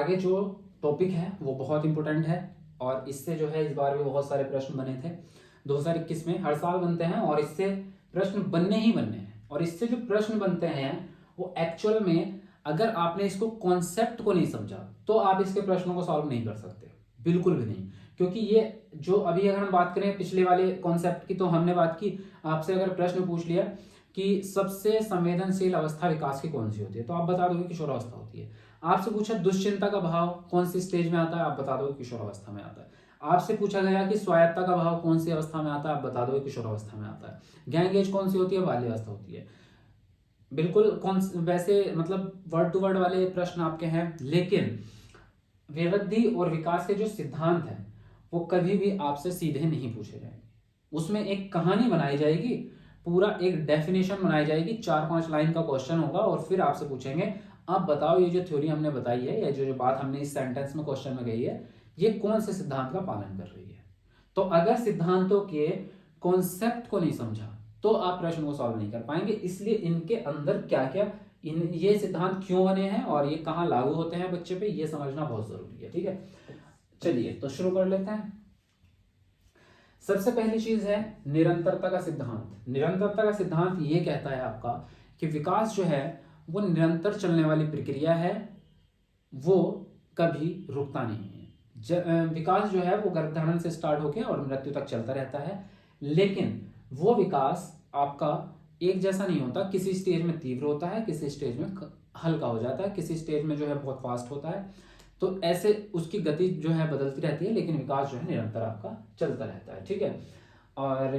आगे जो टॉपिक है वो बहुत इंपॉर्टेंट है और इससे जो है इस बार भी बहुत सारे प्रश्न बने थे 2021 में। हर साल बनते हैं और इससे प्रश्न बनने ही बनने हैं। और इससे जो प्रश्न बनते हैं वो एक्चुअल में अगर आपने इसको कॉन्सेप्ट को नहीं समझा तो आप इसके प्रश्नों को सॉल्व नहीं कर सकते, बिल्कुल भी नहीं। क्योंकि ये जो अभी अगर हम बात करें पिछले वाले कॉन्सेप्ट की, तो हमने बात की, आपसे अगर प्रश्न पूछ लिया कि सबसे संवेदनशील अवस्था विकास की कौन सी होती है, तो आप बता दोगे किशोरावस्था होती है। आपसे पूछा दुश्चिंता का भाव कौन सी स्टेज में आता है, आप बता दोगे किशोरावस्था में आता है। आपसे पूछा गया कि स्वायत्ता का भाव कौन सी अवस्था में आता है, आप बता दोगे किशोरावस्था में आता है। गैंग एज कौन सी होती है, बाल्यावस्था होती है। बिल्कुल कौन वैसे मतलब वर्ड टू वर्ड वाले प्रश्न आपके हैं, लेकिन वृद्धि और विकास के जो सिद्धांत हैं वो कभी भी आपसे सीधे नहीं पूछे जाएंगे। उसमें एक कहानी बनाई जाएगी, पूरा एक डेफिनेशन बनाई जाएगी, 4-5 लाइन का क्वेश्चन होगा और फिर आपसे पूछेंगे आप बताओ ये जो थ्योरी हमने बताई है या जो बात हमने इस सेंटेंस में क्वेश्चन में कही है ये कौन से सिद्धांत का पालन कर रही है। तो अगर सिद्धांतों के कॉन्सेप्ट को नहीं समझा तो आप प्रश्न को सॉल्व नहीं कर पाएंगे। इसलिए इनके अंदर क्या क्या ये सिद्धांत क्यों बने हैं और ये कहाँ लागू होते हैं बच्चे पे, ये समझना बहुत जरूरी है। ठीक है, चलिए तो शुरू कर लेते हैं। सबसे पहली चीज है निरंतरता का सिद्धांत। निरंतरता का सिद्धांत ये कहता है आपका कि विकास जो है वो निरंतर चलने वाली प्रक्रिया है, वो कभी रुकता नहीं है। विकास जो है वो गर्भधारण से स्टार्ट होकर और मृत्यु तक चलता रहता है, लेकिन वो विकास आपका एक जैसा नहीं होता। किसी स्टेज में तीव्र होता है, किसी स्टेज में हल्का हो जाता है, किसी स्टेज में जो है बहुत फास्ट होता है। तो ऐसे उसकी गति जो है बदलती रहती है, लेकिन विकास जो है निरंतर आपका चलता रहता है। ठीक है, और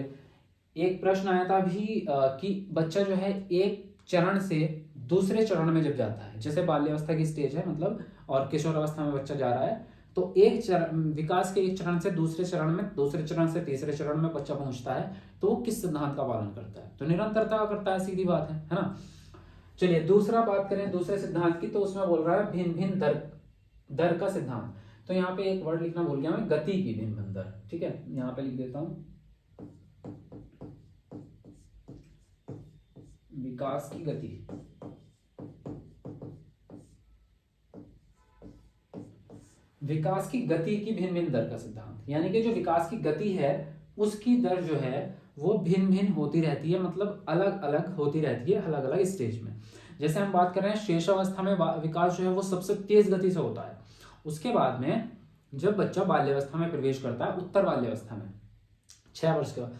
एक प्रश्न आया था अभी कि बच्चा जो है एक चरण से दूसरे चरण में जब जाता है, जैसे बाल्यावस्था की स्टेज है मतलब, और किशोर अवस्था में बच्चा जा रहा है, तो एक चरण विकास के एक चरण से दूसरे चरण में, दूसरे चरण से तीसरे चरण में बच्चा पहुंचता है, तो वो किस सिद्धांत का पालन करता है, तो निरंतरता का करता है, सीधी बात है ना। चलिए दूसरा बात करें दूसरे सिद्धांत की, तो उसमें बोल रहा है भिन्न भिन्न दर का सिद्धांत। तो यहाँ पे एक वर्ड लिखना भूल गया मैं, गति की भिन्न भिन्न दर। ठीक है, यहाँ पे लिख देता हूं विकास की गति। विकास की गति की भिन्न भिन्न दर का सिद्धांत, यानी कि जो विकास की गति है उसकी दर जो है वो भिन्न भिन्न होती रहती है, मतलब अलग अलग होती रहती है अलग अलग स्टेज में। जैसे हम बात कर रहे हैं शेष अवस्था में विकास जो है वो सबसे तेज गति से होता है। उसके बाद में जब बच्चा बाल्यावस्था में प्रवेश करता है, उत्तर बाल्यावस्था में 6 वर्ष का,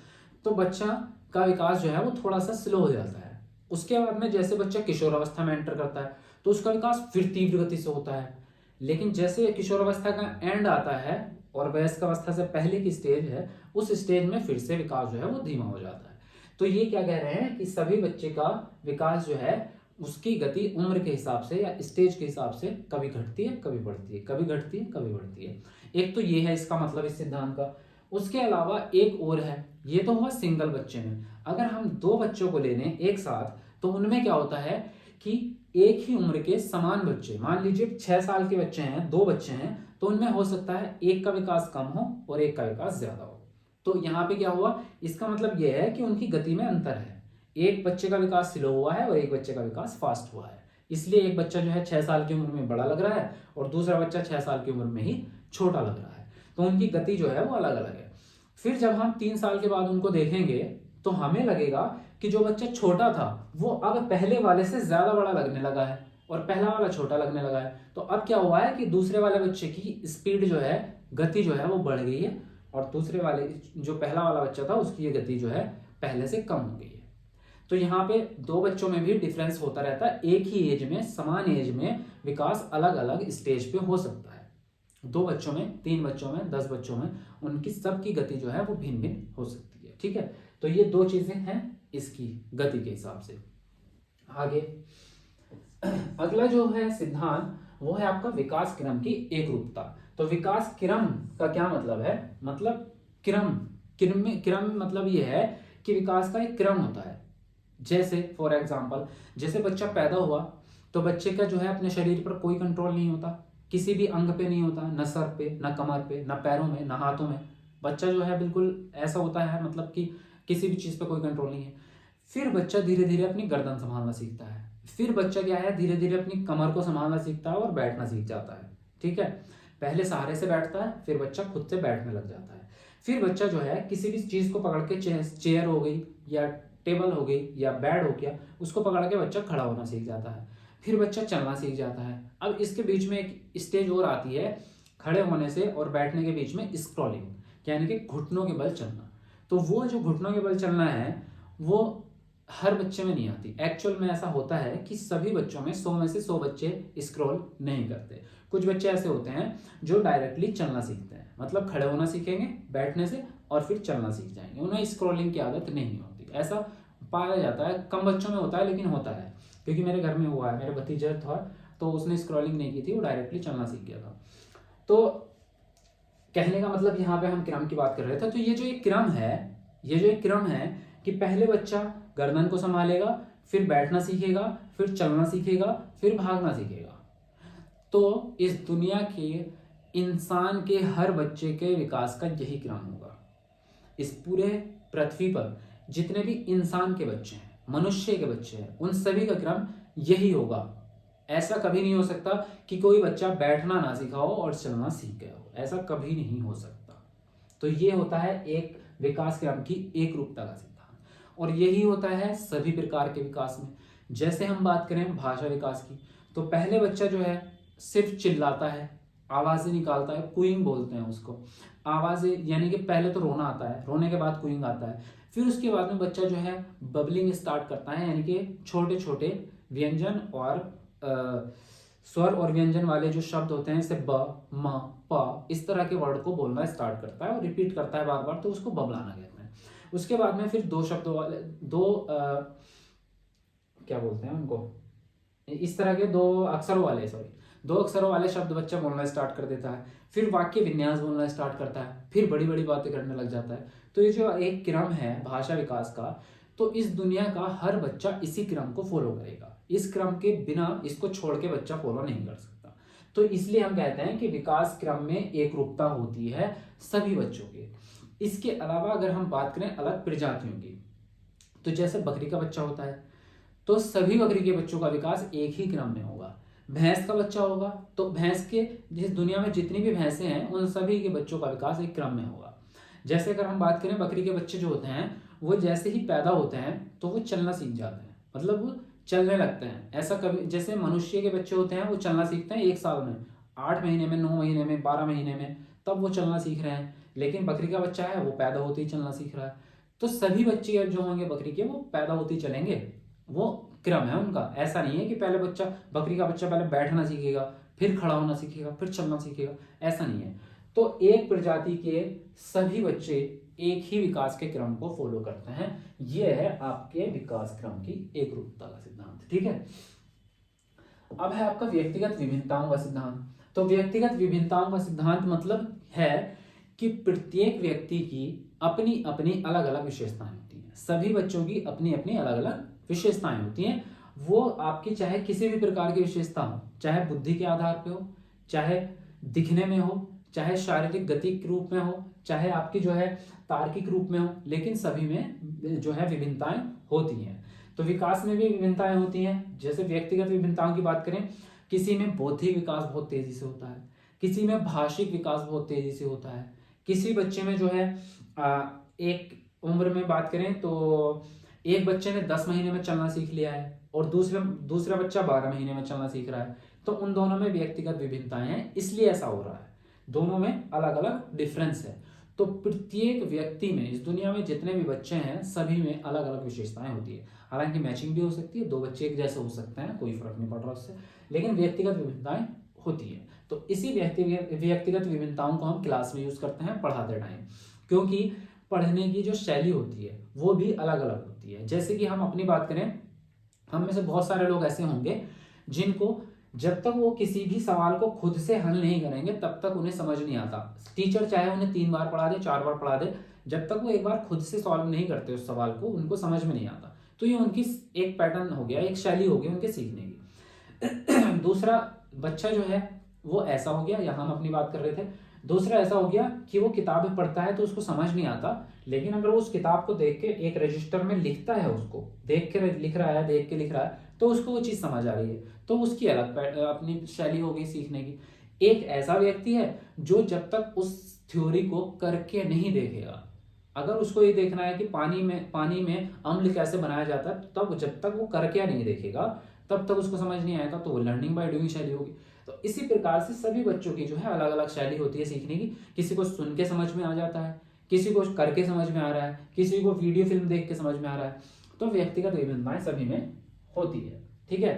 तो बच्चा का विकास जो है वो थोड़ा सा स्लो हो जाता है। उसके बाद में जैसे बच्चा किशोर अवस्था में एंटर करता है तो उसका विकास फिर तीव्र गति से होता है। लेकिन जैसे किशोर अवस्था का एंड आता है और वयस्क अवस्था से पहले की स्टेज है, उस स्टेज में फिर से विकास जो है वो धीमा हो जाता है। तो ये क्या कह रहे हैं कि सभी बच्चे का विकास जो है उसकी गति उम्र के हिसाब से या स्टेज के हिसाब से कभी घटती है कभी बढ़ती है, कभी घटती है कभी बढ़ती है। एक तो ये है इसका मतलब इस सिद्धांत का। उसके अलावा एक और है, ये तो हुआ सिंगल बच्चे में। अगर हम 2 बच्चों को ले लें एक साथ, तो उनमें क्या होता है कि एक ही उम्र के समान बच्चे, मान लीजिए 6 साल के बच्चे हैं, 2 बच्चे हैं, तो उनमें हो सकता है एक का विकास कम हो और एक का विकास ज्यादा हो। तो यहाँ पे क्या हुआ, इसका मतलब यह है कि उनकी गति में अंतर है। एक बच्चे का विकास स्लो हुआ है और एक बच्चे का विकास फास्ट हुआ है। इसलिए एक बच्चा जो है 6 साल की उम्र में बड़ा लग रहा है और दूसरा बच्चा 6 साल की उम्र में ही छोटा लग रहा है। तो उनकी गति जो है वो अलग अलग है। फिर जब हम 3 साल के बाद उनको देखेंगे तो हमें लगेगा कि जो बच्चा छोटा था वो अब पहले वाले से ज्यादा बड़ा लगने लगा है और पहला वाला छोटा लगने लगा है। तो अब क्या हुआ है कि दूसरे वाले बच्चे की स्पीड जो है, गति जो है वो बढ़ गई है, और दूसरे वाले जो पहला वाला बच्चा था उसकी ये गति जो है पहले से कम हो गई है। तो यहाँ पे 2 बच्चों में भी डिफरेंस होता रहता है। एक ही एज में, समान एज में विकास अलग अलग स्टेज पे हो सकता है। 2 बच्चों में, 3 बच्चों में, 10 बच्चों में, उनकी सबकी गति जो है वो भिन्न भिन्न हो सकती है। ठीक है, तो ये 2 चीजें हैं इसकी गति के हिसाब से। आगे अगला जो है सिद्धांत वो है आपका विकास क्रम की एक रूपता। तो विकास क्रम का क्या मतलब है, मतलब क्रम मतलब ये है कि विकास का एक क्रम होता है। जैसे फॉर एग्जाम्पल, जैसे बच्चा पैदा हुआ तो बच्चे का जो है अपने शरीर पर कोई कंट्रोल नहीं होता, किसी भी अंग पे नहीं होता, न सर पे, न कमर पे, न पैरों में, न हाथों में। बच्चा जो है बिल्कुल ऐसा होता है, मतलब कि किसी भी चीज पे कोई कंट्रोल नहीं है। फिर बच्चा धीरे धीरे अपनी गर्दन संभालना सीखता है। फिर बच्चा क्या है, धीरे धीरे अपनी कमर को संभालना सीखता है और बैठना सीख जाता है। ठीक है। पहले सहारे से बैठता है, फिर बच्चा खुद से बैठने लग जाता है। फिर बच्चा जो है किसी भी चीज को पकड़ के, चेयर हो गई या टेबल हो गई या बेड हो गया, उसको पकड़ के बच्चा खड़ा होना सीख जाता है। फिर बच्चा चलना सीख जाता है। अब इसके बीच में एक स्टेज और आती है, खड़े होने से और बैठने के बीच में स्क्रॉलिंग, यानी कि घुटनों के बल चलना। तो वो जो घुटनों के बल चलना है वो हर बच्चे में नहीं आती। एक्चुअल में ऐसा होता है कि सभी बच्चों में 100 में से 100 बच्चे स्क्रॉल नहीं करते। कुछ बच्चे ऐसे होते हैं जो डायरेक्टली चलना सीखते हैं, मतलब खड़े होना सीखेंगे बैठने से और फिर चलना सीख जाएंगे, उन्हें स्क्रॉलिंग की आदत नहीं होती। ऐसा पाया जाता है, कम बच्चों में होता है लेकिन होता है, क्योंकि मेरे घर में हुआ है। मेरे भतीजा था तो उसने स्क्रॉलिंग नहीं की थी, वो डायरेक्टली चलना सीख गया था। तो कहने का मतलब यहाँ पे हम क्रम की बात कर रहे थे। तो ये जो एक क्रम है कि पहले बच्चा गर्दन को संभालेगा, फिर बैठना सीखेगा, फिर चलना सीखेगा, फिर भागना सीखेगा। तो इस दुनिया के इंसान के हर बच्चे के विकास का यही क्रम होगा। इस पूरे पृथ्वी पर जितने भी इंसान के बच्चे हैं, मनुष्य के बच्चे हैं, उन सभी का क्रम यही होगा। ऐसा कभी नहीं हो सकता कि कोई बच्चा बैठना ना सीखा हो और चलना सीख गया हो, ऐसा कभी नहीं हो सकता। तो ये होता है एक विकास क्रम की एक रूपता का सिद्धांत, और यही होता है सभी प्रकार के विकास में। जैसे हम बात करें भाषा विकास की, तो पहले बच्चा जो है सिर्फ चिल्लाता है, आवाजें निकालता है, कूइंग बोलते हैं उसको। आवाजें यानी कि पहले तो रोना आता है, रोने के बाद कूइंग आता है, फिर उसके बाद में बच्चा जो है बबलिंग स्टार्ट करता है, यानी कि छोटे छोटे व्यंजन और स्वर और व्यंजन वाले जो शब्द होते हैं, जैसे ब, म, प, इस तरह के वर्ड को बोलना स्टार्ट करता है और रिपीट करता है बार बार, तो उसको बबलाना कहते हैं। उसके बाद में फिर दो शब्दों वाले क्या बोलते हैं उनको, इस तरह के दो अक्षरों वाले शब्द बच्चा बोलना स्टार्ट कर देता है। फिर वाक्य विन्यास बोलना स्टार्ट करता है, फिर बड़ी बड़ी बातें करने लग जाता है। तो ये जो एक क्रम है भाषा विकास का, तो इस दुनिया का हर बच्चा इसी क्रम को फॉलो करेगा। इस क्रम के बिना इसको छोड़ के बच्चा फॉलो नहीं कर सकता। तो इसलिए हम कहते हैं कि विकास क्रम में एक रूपता होती है सभी बच्चों के। इसके अलावा अगर हम बात करें अलग प्रजातियों की, तो जैसे बकरी का बच्चा होता है, तो सभी बकरी के बच्चों का विकास एक ही क्रम में होगा। भैंस का बच्चा होगा तो भैंस के, जिस दुनिया में जितनी भी भैंसें हैं उन सभी के बच्चों का विकास एक क्रम में होगा। जैसे अगर हम बात करें बकरी के बच्चे जो होते हैं, वो जैसे ही पैदा होते हैं तो वो चलना सीख जाते हैं, मतलब वो चलने लगते हैं। ऐसा कभी, जैसे मनुष्य के बच्चे होते हैं वो चलना सीखते हैं 1 साल में, 8 महीने में, 9 महीने में, 12 महीने में, तब वो चलना सीख रहे हैं। लेकिन बकरी का बच्चा है वो पैदा होते ही चलना सीख रहा है। तो सभी बच्चे जो होंगे बकरी के, वो पैदा होते ही चलेंगे, वो क्रम है उनका। ऐसा नहीं है कि पहले बकरी का बच्चा पहले बैठना सीखेगा, फिर खड़ा होना सीखेगा, फिर चलना सीखेगा, ऐसा नहीं है। तो एक प्रजाति के सभी बच्चे एक ही विकास के क्रम को फॉलो करते हैं। यह है आपके विकास क्रम की एक रूपता का सिद्धांत, ठीक है। अब है आपका व्यक्तिगत विभिन्नताओं का सिद्धांत। तो व्यक्तिगत विभिन्नताओं का सिद्धांत मतलब है कि प्रत्येक व्यक्ति की अपनी अपनी अलग अलग विशेषताएं होती हैं। सभी बच्चों की अपनी अपनी अलग अलग विशेषताएं होती हैं। वो आपकी चाहे किसी भी प्रकार की विशेषता हो, चाहे बुद्धि के आधार पे हो, चाहे दिखने में हो, चाहे शारीरिक गति के रूप में हो, चाहे आपकी जो है तार्किक रूप में हो, लेकिन सभी में जो है विभिन्नताएं होती हैं। तो विकास में भी विभिन्नताएं होती हैं। जैसे व्यक्तिगत विभिन्नताओं की बात करें, किसी में बौद्धिक विकास बहुत तेजी से होता है, किसी में भाषिक विकास बहुत तेजी से होता है, किसी बच्चे में जो है एक उम्र में बात करें तो एक बच्चे ने 10 महीने में चलना सीख लिया है और दूसरा बच्चा 12 महीने में चलना सीख रहा है। तो उन दोनों में व्यक्तिगत विभिन्नताएं हैं, इसलिए ऐसा हो रहा है। दोनों में अलग अलग डिफरेंस है। तो प्रत्येक व्यक्ति में, इस दुनिया में जितने भी बच्चे हैं सभी में अलग अलग विशेषताएं होती है। हालांकि मैचिंग भी हो सकती है, 2 बच्चे एक जैसे हो सकते हैं, कोई फर्क नहीं पड़ रहा उससे, लेकिन व्यक्तिगत विभिन्नताएं होती है। तो इसी व्यक्तिगत विभिन्नताओं को हम क्लास में यूज करते हैं पढ़ाते टाइम, क्योंकि पढ़ने की जो शैली होती है वो भी अलग अलग होती है। जैसे कि हम अपनी बात करें, हम में से बहुत सारे लोग ऐसे होंगे जिनको जब तक वो किसी भी सवाल को खुद से हल नहीं करेंगे तब तक उन्हें समझ नहीं आता। टीचर चाहे उन्हें 3 बार पढ़ा दे, 4 बार पढ़ा दे, जब तक वो एक बार खुद से सॉल्व नहीं करते उस सवाल को, उनको समझ में नहीं आता। तो ये उनकी एक पैटर्न हो गया, एक शैली हो गई उनके सीखने की। दूसरा बच्चा जो है वो ऐसा हो गया, यहाँ हम अपनी बात कर रहे थे। दूसरा ऐसा हो गया कि वो किताब पढ़ता है तो उसको समझ नहीं आता, लेकिन अगर वो उस किताब को देख के एक रजिस्टर में लिखता है, उसको देख के लिख रहा है, देख के लिख रहा है, तो उसको वो चीज़ समझ आ रही है। तो उसकी अलग अपनी शैली हो गई सीखने की। एक ऐसा व्यक्ति है जो जब तक उस थ्योरी को करके नहीं देखेगा, अगर उसको ये देखना है कि पानी में अम्ल कैसे बनाया जाता है, तब जब तक वो करके नहीं देखेगा तब तक उसको समझ नहीं आएगा, तो वो लर्निंग बाय डूइंग शैली होगी। तो इसी प्रकार से सभी बच्चों की जो है अलग अलग शैली होती है सीखने की। किसी को सुन के समझ में आ जाता है, किसी को करके समझ में आ रहा है, किसी को वीडियो फिल्म देख के समझ में आ रहा है। तो व्यक्तिगत विभिन्नताएं सभी में होती है। ठीक है,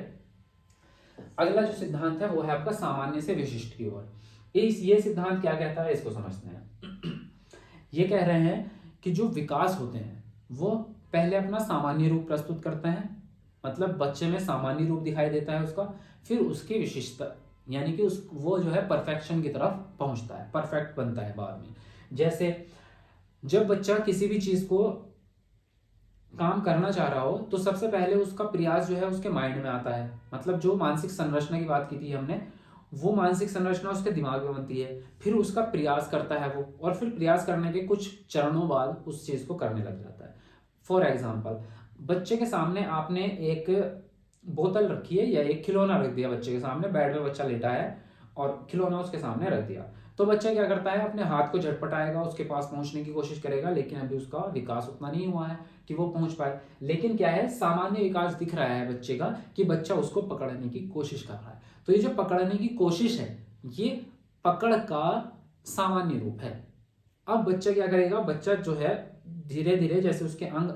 अगला जो सिद्धांत है वो है आपका सामान्य से विशिष्ट की ओर। ये सिद्धांत क्या कहता है, इसको समझते हैं। ये कह रहे हैं कि जो विकास होते हैं वो पहले अपना सामान्य रूप प्रस्तुत करते हैं, मतलब बच्चे में सामान्य रूप दिखाई देता है उसका, फिर उसकी विशिष्टता यानी कि वो जो है परफेक्शन की तरफ पहुंचता है, परफेक्ट बनता है बाद में। जैसे जब बच्चा किसी भी चीज को काम करना चाह रहा हो तो सबसे पहले उसका प्रयास जो है उसके माइंड में आता है, मतलब जो मानसिक संरचना की बात की थी हमने, वो मानसिक संरचना उसके दिमाग में बनती है, फिर उसका प्रयास करता है वो, और फिर प्रयास करने के कुछ चरणों बाद उस चीज को करने लग जाता है। फॉर एग्जाम्पल, बच्चे के सामने आपने एक बोतल रखी है या एक खिलौना रख दिया बच्चे के सामने, बेड पे बच्चा लेटा है और खिलौना उसके सामने रख दिया, तो बच्चा क्या करता है, अपने हाथ को झटपटाएगा, उसके पास पहुंचने की कोशिश करेगा, लेकिन अभी उसका विकास उतना नहीं हुआ है कि वो पहुंच पाए। लेकिन क्या है, सामान्य विकास दिख रहा है बच्चे का कि बच्चा उसको पकड़ने की कोशिश कर रहा है। तो ये जो पकड़ने की कोशिश है ये पकड़ का सामान्य रूप है। अब बच्चा क्या करेगा, बच्चा जो है धीरे धीरे जैसे उसके अंग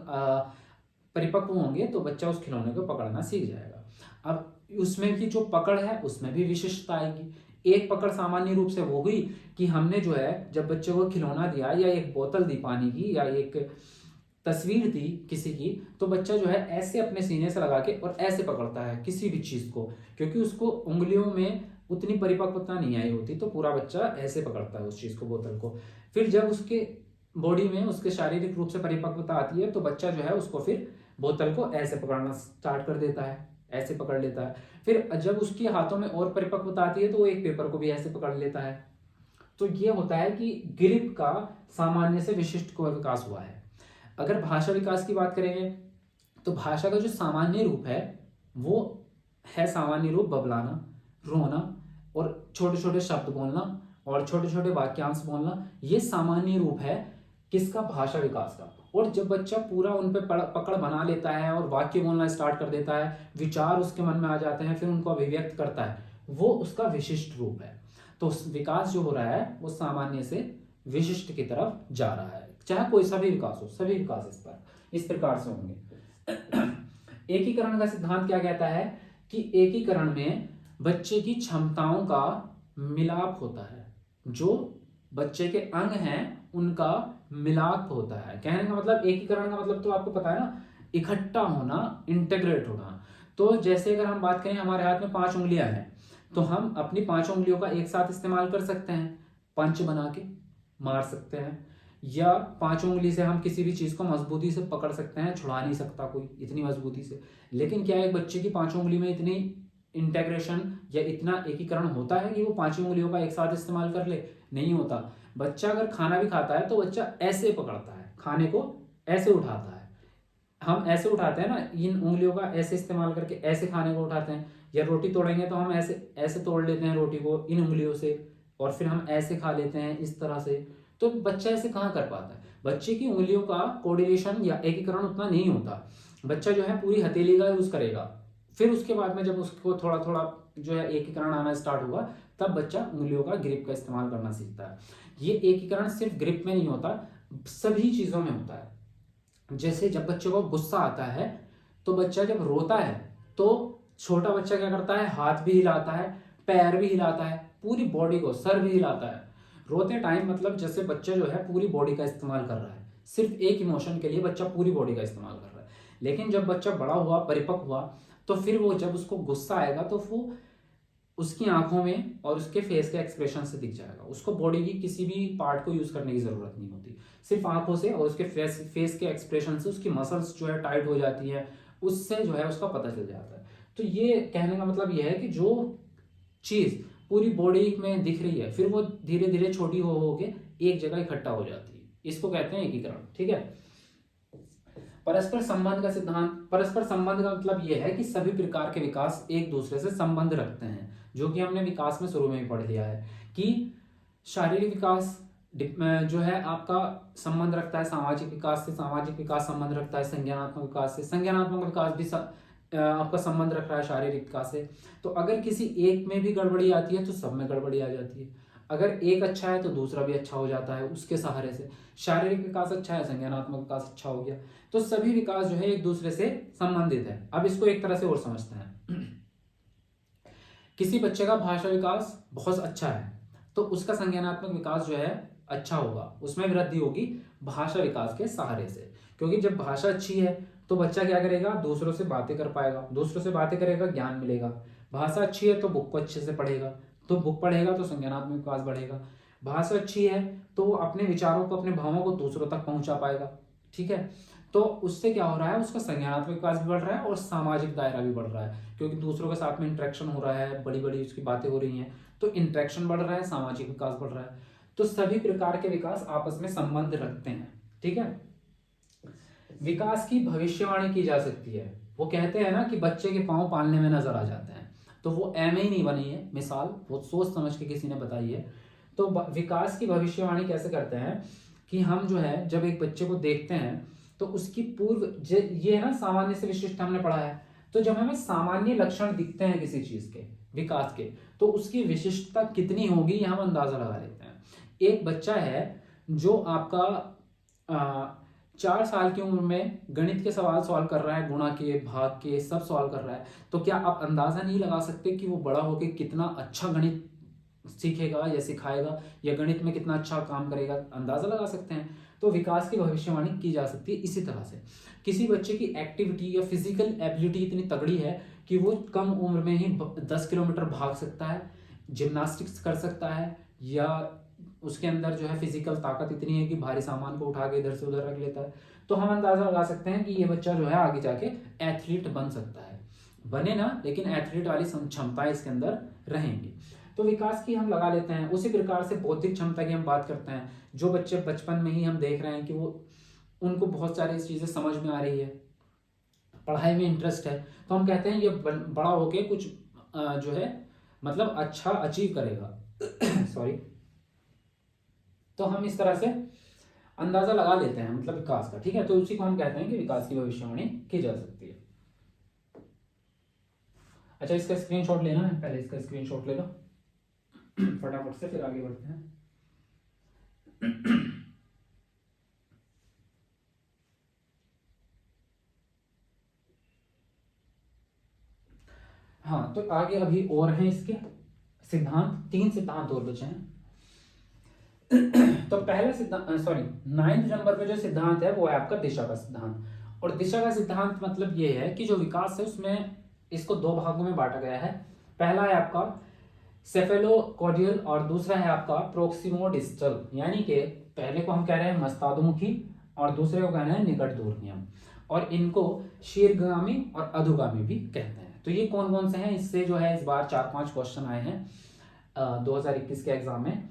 परिपक्व होंगे तो बच्चा उस खिलौने को पकड़ना सीख जाएगा। अब उसमें की जो पकड़ है उसमें भी विशिष्टता आएगी। एक पकड़ सामान्य रूप से वो हुई कि हमने जो है जब बच्चे को खिलौना दिया या एक बोतल दी पानी की या एक तस्वीर दी किसी की, तो बच्चा जो है ऐसे अपने सीने से लगा के और ऐसे पकड़ता है किसी भी चीज को, क्योंकि उसको उंगलियों में उतनी परिपक्वता नहीं आई होती, तो पूरा बच्चा ऐसे पकड़ता है उस चीज को, बोतल को। फिर जब उसके बॉडी में उसके शारीरिक रूप से परिपक्वता आती है तो बच्चा जो है उसको फिर बोतल को ऐसे पकड़ना स्टार्ट कर देता है, ऐसे पकड़ लेता है। फिर जब उसके हाथों में और परिपक्वता आती है तो वो एक पेपर को भी ऐसे पकड़ लेता है। तो ये होता है कि ग्रिप का सामान्य से विशिष्ट को विकास हुआ है। अगर भाषा विकास की बात करेंगे तो भाषा का जो सामान्य रूप है वो है सामान्य रूप बबलाना, रोना और छोटे छोटे शब्द बोलना और छोटे छोटे वाक्यांश बोलना, ये सामान्य रूप है किसका, भाषा विकास का। और जब बच्चा पूरा उन पे पकड़ बना लेता है और वाक्य बोलना स्टार्ट कर देता है, विचार उसके मन में आ जाते हैं, फिर उनको अभिव्यक्त करता है, वो उसका विशिष्ट रूप है। तो विकास जो हो रहा है वो सामान्य से विशिष्ट की तरफ जा रहा है, चाहे कोई सा भी विकास हो, सभी विकास इस प्रकार से होंगे। एकीकरण का सिद्धांत क्या कहता है कि एकीकरण में बच्चे की क्षमताओं का मिलाप होता है, जो बच्चे के अंग हैं उनका मिलाप होता है। कहने का मतलब, एकीकरण का मतलब तो आपको पता है ना, इकट्ठा होना, इंटीग्रेट होना। तो जैसे अगर हम बात करें, हमारे हाथ में 5 उंगलियां हैं तो हम अपनी 5 उंगलियों का एक साथ इस्तेमाल कर सकते हैं, पंच बना के मार सकते हैं, या 5 उंगली से हम किसी भी चीज को मजबूती से पकड़ सकते हैं, छुड़ा नहीं सकता कोई इतनी मजबूती से। लेकिन क्या एक बच्चे की 5 उंगली में इतनी इंटेग्रेशन या इतना एकीकरण होता है कि वो 5 उंगलियों का एक साथ इस्तेमाल कर ले? नहीं होता। बच्चा अगर खाना भी खाता है तो बच्चा ऐसे पकड़ता है, खाने को ऐसे उठाता है, हम ऐसे उठाते हैं ना, इन उंगलियों का ऐसे इस्तेमाल करके ऐसे खाने को उठाते हैं। या रोटी तोड़ेंगे तो हम ऐसे ऐसे तोड़ लेते हैं रोटी को इन उंगलियों से, और फिर हम ऐसे खा लेते हैं इस तरह से। तो बच्चा ऐसे कहाँ कर पाता है? बच्चे की उंगलियों का कोऑर्डिनेशन या एकीकरण उतना नहीं होता। बच्चा जो है पूरी हथेली का यूज करेगा, फिर उसके बाद में जब उसको थोड़ा थोड़ा जो है एकीकरण आना स्टार्ट होगा, तब बच्चा उंगलियों का ग्रिप का इस्तेमाल करना सीखता है। ये एकीकरण सिर्फ ग्रिप में नहीं होता, सभी चीजों में होता है। जैसे जब बच्चे को गुस्सा आता है तो बच्चा जब रोता है तो छोटा बच्चा क्या करता है, हाथ भी हिलाता है, पैर भी हिलाता है, पूरी बॉडी को, सर भी हिलाता है। रोते टाइम मतलब जैसे बच्चा जो है पूरी बॉडी का इस्तेमाल कर रहा है, सिर्फ एक इमोशन के लिए बच्चा पूरी बॉडी का इस्तेमाल कर रहा है। लेकिन जब बच्चा बड़ा हुआ, परिपक्व हुआ, तो फिर वो जब उसको गुस्सा आएगा तो वो उसकी आंखों में और उसके फेस के एक्सप्रेशन से दिख जाएगा। उसको बॉडी की किसी भी पार्ट को यूज करने की जरूरत नहीं होती, सिर्फ आंखों से और उसके फेस के एक्सप्रेशन से उसकी मसल्स जो है टाइट हो जाती है, उससे जो है उसका पता चल जाता है। तो ये कहने का मतलब ये है कि जो चीज पूरी बॉडी में दिख रही है, फिर वो धीरे धीरे छोटी हो के एक जगह इकट्ठा हो जाती है, इसको कहते हैं एकीकरण। ठीक है। परस्पर संबंध का सिद्धांत। परस्पर संबंध का मतलब यह है कि सभी प्रकार के विकास एक दूसरे से संबंध रखते हैं। जो कि हमने विकास में शुरू में ही पढ़ लिया है कि शारीरिक विकास जो है आपका संबंध रखता है सामाजिक विकास से, सामाजिक विकास संबंध रखता है संज्ञानात्मक विकास से, संज्ञानात्मक विकास भी आपका संबंध रख रहा है शारीरिक विकास से। तो अगर किसी एक में भी गड़बड़ी आती है तो सब में गड़बड़ी आ जाती है। अगर एक अच्छा है तो दूसरा भी अच्छा हो जाता है उसके सहारे से। शारीरिक विकास अच्छा है, संज्ञानात्मक विकास अच्छा हो गया, तो सभी विकास जो है एक दूसरे से संबंधित है। अब इसको एक तरह से और समझते हैं। किसी बच्चे का भाषा विकास बहुत अच्छा है तो उसका संज्ञानात्मक विकास जो है अच्छा होगा, उसमें वृद्धि होगी भाषा विकास के सहारे से। क्योंकि जब भाषा अच्छी है तो बच्चा क्या करेगा, दूसरों से बातें कर पाएगा, दूसरों से बातें करेगा, ज्ञान मिलेगा। भाषा अच्छी है तो बुक को अच्छे से पढ़ेगा, तो बुक पढ़ेगा तो संज्ञानात्मक विकास बढ़ेगा। भाषा अच्छी है तो वो अपने विचारों को, अपने भावों को दूसरों तक पहुंचा पाएगा। ठीक है, तो उससे क्या हो रहा है, उसका संज्ञानात्मक विकास भी बढ़ रहा है और सामाजिक दायरा भी बढ़ रहा है, क्योंकि दूसरों के साथ में इंटरेक्शन हो रहा है, बड़ी बड़ी उसकी बातें हो रही हैं, तो इंटरेक्शन बढ़ रहा है, सामाजिक विकास बढ़ रहा है। तो सभी प्रकार के विकास आपस में संबंध रखते हैं। ठीक है, विकास की भविष्यवाणी की जा सकती है। वो कहते हैं ना कि बच्चे के पांव पालने में नजर आ जाते हैं, तो वो एम ही नहीं बनी है मिसाल, वो सोच समझ के किसी ने बताई है। तो विकास की भविष्यवाणी कैसे करते हैं कि हम जो है जब एक बच्चे को देखते हैं तो उसकी ये है ना सामान्य से विशिष्ट हमने पढ़ा है, तो जब हमें सामान्य लक्षण दिखते हैं किसी चीज के विकास के तो उसकी विशिष्टता कितनी होगी यह हम अंदाजा लगा लेते हैं। एक बच्चा है जो आपका 4 साल की उम्र में गणित के सवाल सॉल्व कर रहा है, गुणा के, भाग के, सब सॉल्व कर रहा है, तो क्या आप अंदाजा नहीं लगा सकते कि वो बड़ा होकर कितना अच्छा गणित सीखेगा या सिखाएगा या गणित में कितना अच्छा काम करेगा? अंदाजा लगा सकते हैं। तो विकास की भविष्यवाणी की जा सकती है इसी तरह से। किसी बच्चे की एक्टिविटी या फिजिकल एबिलिटी इतनी तगड़ी है कि वो कम उम्र में ही 10 किलोमीटर भाग सकता है, जिम्नास्टिक्स कर सकता है, या उसके अंदर जो है फिजिकल ताकत इतनी है कि भारी सामान को उठा के इधर से उधर रख लेता है, तो हम अंदाजा लगा सकते हैं कि ये बच्चा जो है आगे जाके एथलीट बन सकता है। बने ना, लेकिन एथलीट वाली क्षमताएं इसके अंदर रहेंगी। तो विकास की हम लगा लेते हैं। उसी प्रकार से बौद्धिक क्षमता की हम बात करते हैं। जो बच्चे बचपन में ही हम देख रहे हैं कि वो उनको बहुत सारी चीजें समझ में आ रही है, पढ़ाई में इंटरेस्ट है, तो हम कहते हैं ये बड़ा होके कुछ जो है मतलब अच्छा अचीव करेगा सॉरी। तो हम इस तरह से अंदाजा लगा लेते हैं मतलब विकास का। ठीक है, तो उसी को हम कहते हैं कि विकास की भविष्यवाणी की जा सकती है। अच्छा, इसका स्क्रीनशॉट लेना है, पहले इसका स्क्रीनशॉट ले लो फटाफट से, फिर आगे बढ़ते हैं। हाँ, तो आगे अभी और हैं इसके सिद्धांत, 3 सिद्धांत और बचे हैं। तो पहला सिद्धांत 9th नंबर पे जो सिद्धांत है वो है आपका दिशा का सिद्धांत। और दिशा का सिद्धांत मतलब ये है कि जो विकास है उसमें इसको 2 भागों में बांटा गया है। पहला है आपका सेफेलोकॉर्डियल और दूसरा है आपका प्रोक्सिमोडिस्टल, यानी कि पहले को हम कह रहे हैं मस्तादुमुखी और दूसरे को कह रहे हैं निकट दूर नियम, और इनको शीर्षगामी और अधोगामी भी कहते हैं। तो ये कौन कौन से हैं, इससे जो है इस बार 4-5 क्वेश्चन आए हैं 2021 के एग्जाम में।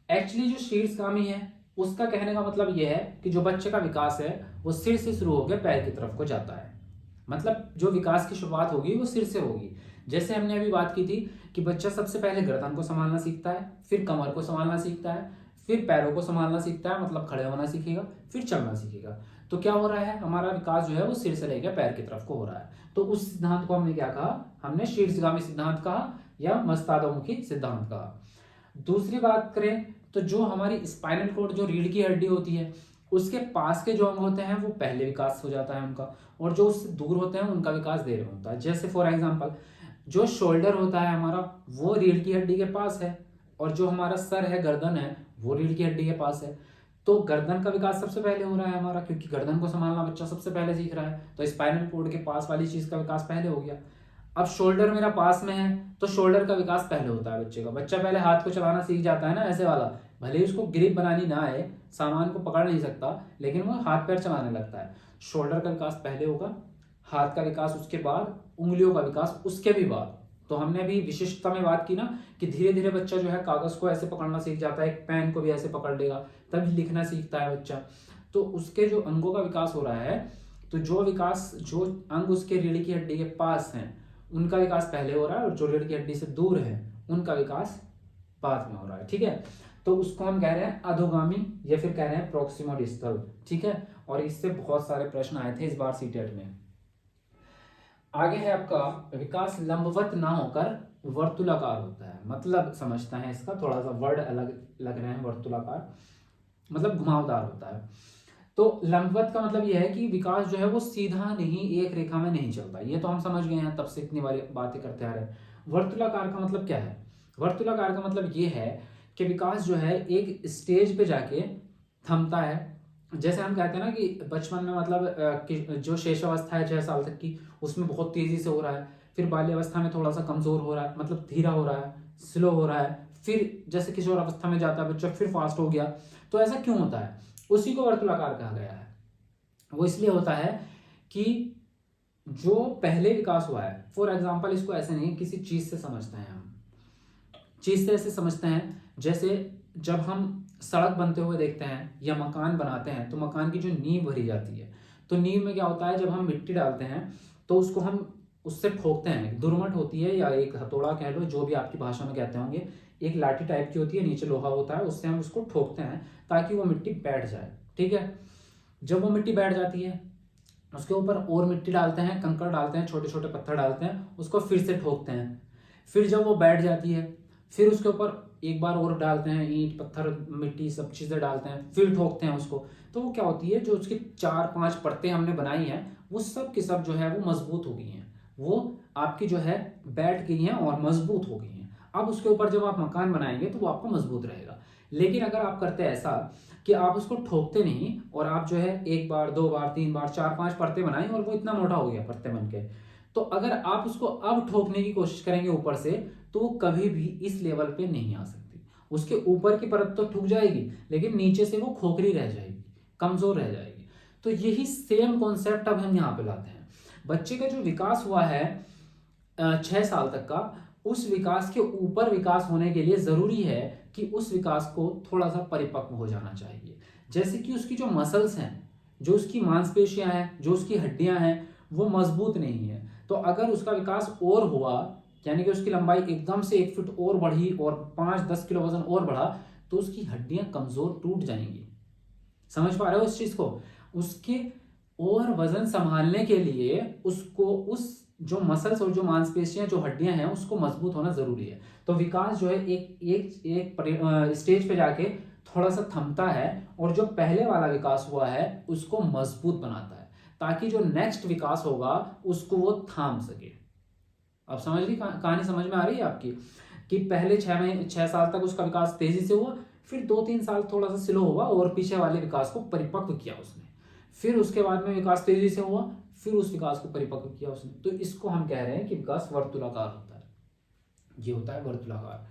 एक्चुअली जो शीर्षगामी है उसका कहने का मतलब यह है कि जो बच्चे का विकास है वो सिर से शुरू होकर पैर की तरफ को जाता है। मतलब जो विकास की शुरुआत होगी वो सिर से होगी। जैसे हमने अभी बात की थी कि बच्चा सबसे पहले गर्दन को संभालना सीखता है, फिर कमर को संभालना सीखता है, फिर पैरों को संभालना सीखता है, मतलब खड़े होना सीखेगा, फिर चलना सीखेगा। तो क्या हो रहा है, हमारा विकास जो है वो सिर से लेकर पैर की तरफ को हो रहा है। तो उस सिद्धांत को हमने क्या कहा, हमने शीर्षगामी सिद्धांत कहा या मस्तादोमुखी सिद्धांत कहा। दूसरी बात करें तो जो हमारी स्पाइनल कॉर्ड, जो रीढ़ की हड्डी होती है, उसके पास के जो अंग होते हैं वो पहले विकास हो जाता है उनका, और जो उससे दूर होते हैं उनका विकास देर में होता है। जैसे फॉर एग्जांपल जो शोल्डर होता है हमारा वो रीढ़ की हड्डी के पास है, और जो हमारा सर है, गर्दन है, वो रीढ़ की हड्डी के पास है। तो गर्दन का विकास सबसे पहले हो रहा है हमारा, क्योंकि गर्दन को संभालना बच्चा सबसे पहले सीख रहा है, तो स्पाइनल कॉर्ड के पास वाली चीज का विकास पहले हो गया। अब शोल्डर मेरा पास में है तो शोल्डर का विकास पहले होता है बच्चे का। बच्चा पहले हाथ को चलाना सीख जाता है ना, ऐसे वाला, भले ही उसको ग्रिप बनानी ना आए, सामान को पकड़ नहीं सकता, लेकिन वो हाथ पैर चलाने लगता है। शोल्डर का विकास पहले होगा, हाथ का विकास उसके बाद, उंगलियों का विकास उसके भी बाद। तो हमने अभी विशिष्टता में बात की ना कि धीरे धीरे बच्चा जो है कागज को ऐसे पकड़ना सीख जाता है, एक पेन को भी ऐसे पकड़ लेगा, तभी लिखना सीखता है बच्चा। तो उसके जो अंगों का विकास हो रहा है, तो जो अंग उसके रीढ़ की हड्डी के पास हैं उनका विकास पहले हो रहा है, और जो रीढ़ की हड्डी से दूर है उनका विकास बाद में हो रहा है। ठीक है, तो उसको हम कह रहे हैं अधोगामी या फिर कह रहे हैं प्रॉक्सिमल डिस्टल। ठीक है, और इससे बहुत सारे प्रश्न आए थे इस बार सीटेट में। आगे है आपका विकास लंबवत ना होकर वर्तुलाकार होता है। मतलब समझते हैं इसका, थोड़ा सा वर्ड अलग लग रहे हैं। वर्तुलाकार मतलब घुमावदार होता है। तो लंबवत का मतलब यह है कि विकास जो है वो सीधा नहीं, एक रेखा में नहीं चलता। ये तो हम समझ गए हैं, तब से इतनी बार बातें करते आ रहे हैं। वर्तुलाकार का मतलब क्या है? वर्तुलाकार का मतलब ये है कि विकास जो है एक स्टेज पे जाके थमता है। जैसे हम कहते हैं ना कि बचपन में मतलब कि जो शेषावस्था है 6 साल तक की, उसमें बहुत तेजी से हो रहा है, फिर बाल्यावस्था में थोड़ा सा कमजोर हो रहा है, मतलब धीरा हो रहा है, स्लो हो रहा है, फिर जैसे किशोर अवस्था में जाता है बच्चा फिर फास्ट हो गया। तो ऐसा क्यों होता है? उसी को वर्तुलाकार कहा गया है। वो इसलिए होता है कि जो पहले विकास हुआ है, फॉर एग्जाम्पल इसको ऐसे नहीं, किसी चीज से समझते हैं हम। चीज से ऐसे समझते हैं जैसे जब हम सड़क बनते हुए देखते हैं या मकान बनाते हैं, तो मकान की जो नींव भरी जाती है, तो नींव में क्या होता है, जब हम मिट्टी डालते हैं तो उसको हम उससे ठोकते हैं। दुर्मट होती है या एक हथौड़ा कह लो, जो भी आपकी भाषा में कहते होंगे, एक लाठी टाइप की होती है, नीचे लोहा होता है, उससे हम उसको ठोकते हैं ताकि वो मिट्टी बैठ जाए। ठीक है, जब वो मिट्टी बैठ जाती है उसके ऊपर और मिट्टी डालते हैं, कंकड़ डालते हैं, छोटे छोटे पत्थर डालते हैं, उसको फिर से ठोकते हैं। फिर जब वो बैठ जाती है फिर उसके ऊपर एक बार और डालते हैं, ईंट पत्थर मिट्टी सब चीज़ें डालते हैं, फिर ठोकते हैं उसको। तो वो क्या होती है, जो उसकी 4-5 परतें हमने बनाई हैं वो सब की सब जो है वो मजबूत हो गई हैं, वो आपकी जो है बैठ गई हैं और मजबूत हो गई हैं। अब उसके ऊपर जब आप मकान बनाएंगे तो वो आपका मजबूत रहेगा। लेकिन अगर आप करते हैं ऐसा कि आप उसको ठोकते नहीं और आप जो है 1 बार 2 बार 3 बार 4-5 परतें बनाई और वो इतना मोटा हो गया परतें बन के, तो अगर आप उसको अब ठोकने की कोशिश करेंगे ऊपर से, तो वो कभी भी इस लेवल पे नहीं आ सकती। उसके ऊपर की परत तो ठुक जाएगी लेकिन नीचे से वो खोखली रह जाएगी, कमजोर रह जाएगी। तो यही सेम कॉन्सेप्ट अब हम यहाँ पे लाते हैं। बच्चे का जो विकास हुआ है 6 साल तक का, उस विकास के ऊपर विकास होने के लिए जरूरी है कि उस विकास को थोड़ा सा परिपक्व हो जाना चाहिए। जैसे कि उसकी जो मसल्स हैं, जो उसकी मांसपेशियां हैं, जो उसकी हड्डियां हैं, वो मजबूत नहीं है। तो अगर उसका विकास और हुआ, यानी कि उसकी लंबाई एकदम से 1 फुट और बढ़ी और 5-10 किलो वजन और बढ़ा, तो उसकी हड्डियां कमजोर टूट जाएंगी। समझ पा रहे हो इस चीज को? उसके और वजन संभालने के लिए उसको उस जो मसल्स और जो मांसपेशियां जो हड्डियां हैं उसको मजबूत होना जरूरी है। तो विकास जो है एक एक एक स्टेज पे जाके थोड़ा सा थमता है और जो पहले वाला विकास हुआ है उसको मजबूत बनाता है, ताकि जो नेक्स्ट विकास होगा उसको वो थाम सके। अब समझ ली कहानी? समझ में आ रही है आपकी? कि पहले 6 साल तक उसका विकास तेजी से हुआ, फिर 2-3 साल थोड़ा सा स्लो हुआ और पीछे वाले विकास को परिपक्व किया उसने, फिर उसके बाद में विकास तेजी से हुआ, फिर उस विकास को परिपक्व किया उसने। तो इसको हम कह रहे हैं कि विकास वर्तुलाकार होता है। ये होता है वर्तुलाकार।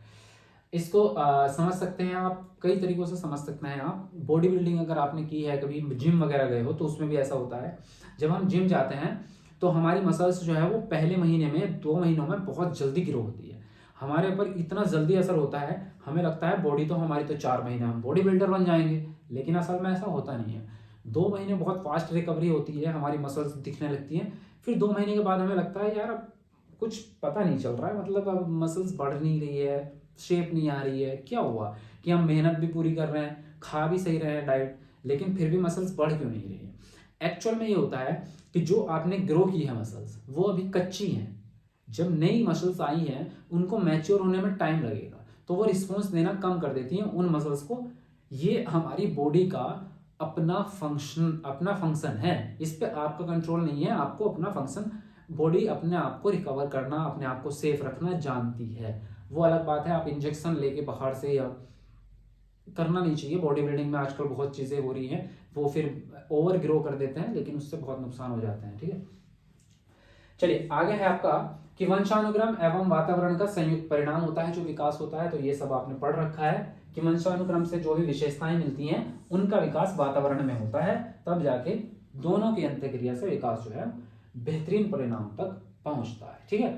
इसको समझ सकते हैं आप, कई तरीकों से समझ सकते हैं आप। बॉडी बिल्डिंग अगर आपने की है, कभी जिम वगैरह गए हो, तो उसमें भी ऐसा होता है। जब हम जिम जाते हैं तो हमारी मसल्स जो है वो पहले महीने में 2 महीनों में बहुत जल्दी ग्रो होती है। हमारे ऊपर इतना जल्दी असर होता है, हमें लगता है बॉडी तो हमारी तो 4 महीने हम बॉडी बिल्डर बन जाएंगे, लेकिन असल में ऐसा होता नहीं है। 2 महीने बहुत फास्ट रिकवरी होती है, हमारी मसल्स दिखने लगती हैं। फिर 2 महीने के बाद हमें लगता है यार अब कुछ पता नहीं चल रहा है, मतलब अब मसल्स बढ़ नहीं रही है, शेप नहीं आ रही है, क्या हुआ कि हम मेहनत भी पूरी कर रहे हैं, खा भी सही रहे हैं डाइट, लेकिन फिर भी मसल्स बढ़ क्यों नहीं रही है? एक्चुअल में ये होता है कि जो आपने ग्रो की है मसल्स वो अभी कच्ची हैं। जब नई मसल्स आई हैं उनको मैच्योर होने में टाइम लगेगा, तो वो रिस्पॉन्स देना कम कर देती हैं उन मसल्स को। ये हमारी बॉडी का अपना फंक्शन है, इस पे आपका कंट्रोल नहीं है। आपको अपना फंक्शन, बॉडी अपने आप को रिकवर करना, अपने आप को सेफ रखना जानती है। वो अलग बात है, आप इंजेक्शन लेके बाहर से या करना नहीं चाहिए। बॉडी बिल्डिंग में आजकल बहुत चीजें हो रही हैं, वो फिर ओवर ग्रो कर देते हैं, लेकिन उससे बहुत नुकसान हो जाते हैं। ठीक है, चलिए आगे है आपका कि वंशानुक्रम एवं वातावरण का संयुक्त परिणाम होता है जो विकास होता है। तो ये सब आपने पढ़ रखा है कि वंशानुक्रम से जो भी विशेषताएं मिलती हैं उनका विकास वातावरण में होता है, तब जाके दोनों की अंतःक्रिया से विकास जो है बेहतरीन परिणाम तक पहुंचता है। ठीक है,